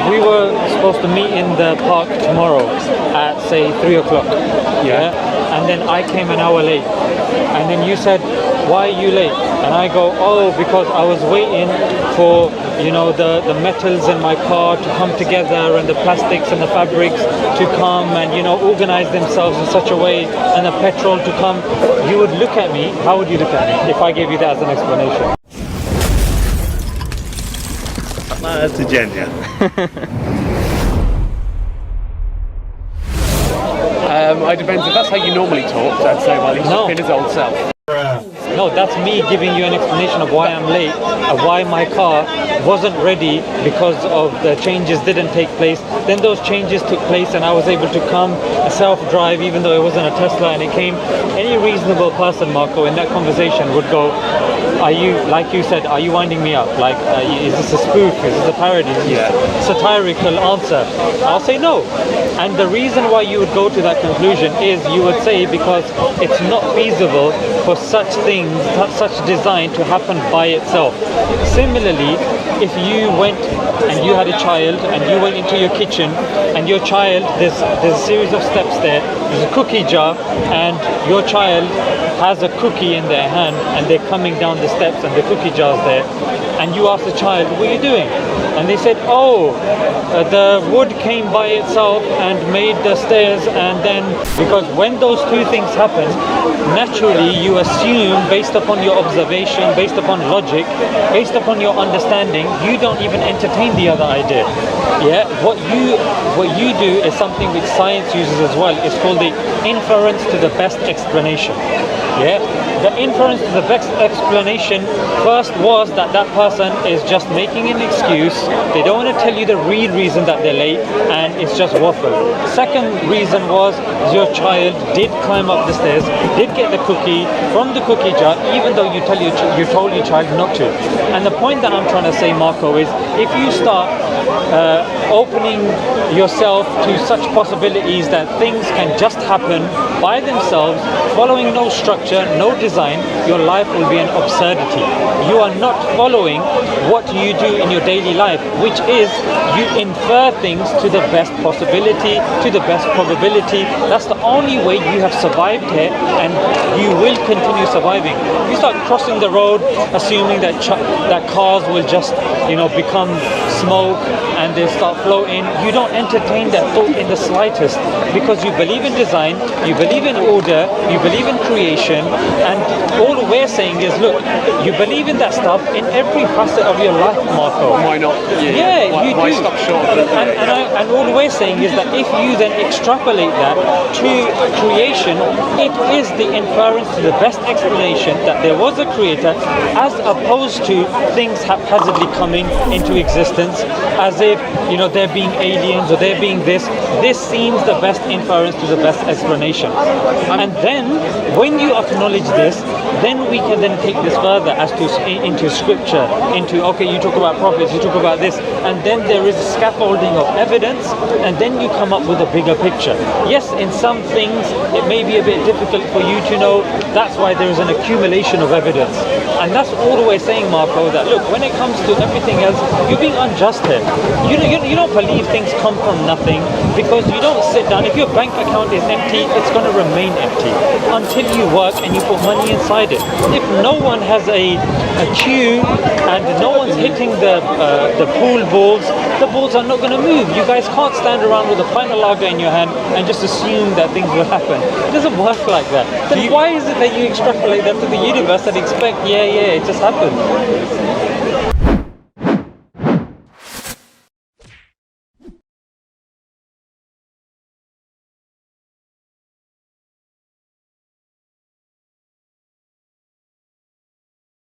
we were supposed to meet in the park tomorrow at say 3 o'clock. Yeah. And then I came an hour late. And then you said, why are you late? And I go, oh, because I was waiting for, you know, the metals in my car to come together and the plastics and the fabrics to come and, you know, organize themselves in such a way and the petrol to come. You would look at me, how would you look at me if I gave you that as an explanation? That's a Jannah. It depends. If that's how you normally talk, I'd say, well, he's just been his old self. No, that's me giving you an explanation of why I'm late, of why my car wasn't ready because of the changes didn't take place. Then those changes took place and I was able to come self-drive even though it wasn't a Tesla and it came. Any reasonable person, Marco, in that conversation would go, are you, like you said, are you winding me up? Like, is this a spoof? Is this a parody? Is this a satirical answer? I'll say no. And the reason why you would go to that conclusion is you would say because it's not feasible for such things, such design to happen by itself. Similarly, if you went and you had a child and you went into your kitchen and your child, there's a series of steps there, there's a cookie jar and your child has a cookie in their hand and they're coming down the steps and the cookie jar's there, and you ask the child, what are you doing? And they said, oh, the wood came by itself and made the stairs. And then, because when those two things happen, naturally you assume, based upon your observation, based upon logic, based upon your understanding, you don't even entertain the other idea. Yeah, what you do is something which science uses as well. It's called the inference to the best explanation. Yeah, the inference to the best explanation first was that that person is just making an excuse. They don't want to tell you the real reason that they're late, and it's just waffle. Second reason was your child did climb up the stairs, did get the cookie from the cookie jar, even though you told your child not to. And the point that I'm trying to say, Marco, is if you start opening yourself to such possibilities that things can just happen by themselves, following no structure, no design, your life will be an absurdity. You are not following what you do in your daily life, which is you infer things to the best possibility, to the best probability. That's the only way you have survived here, and you will continue surviving. If you start crossing the road assuming that cars will just, you know, become smoke and they start floating, you don't entertain that thought in the slightest, because you believe in design, you believe in order, you believe in creation, and all we're saying is, look, you believe in that stuff in every facet of your life, Marco. Why not? Why stop short of it? And all we're saying is that if you then extrapolate that to creation, it is the inference to the best explanation that there was a creator, as opposed to things haphazardly coming into existence as if, you know, there being aliens or there being this. This seems the best inference to the best explanation. And then when you acknowledge this, then we can then take this further as to into scripture, into, okay, you talk about prophets, you talk about this, and then there is a scaffolding of evidence, and then you come up with a bigger picture. Yes, in some things it may be a bit difficult for you to know. That's why there is an accumulation of evidence, and that's all we're saying, Marco, that look, when it comes to everything else, you're being unjust here. You don't believe things come from nothing, because you don't sit down. If your bank account is empty, it's going to remain empty until you work and you put money inside it. If no one has a cue and no one's hitting the pool balls, the balls are not going to move. You guys can't stand around with a pint of lager in your hand and just assume that things will happen. It doesn't work like that. Then why is it that you extrapolate that to the universe and expect, yeah, it just happened?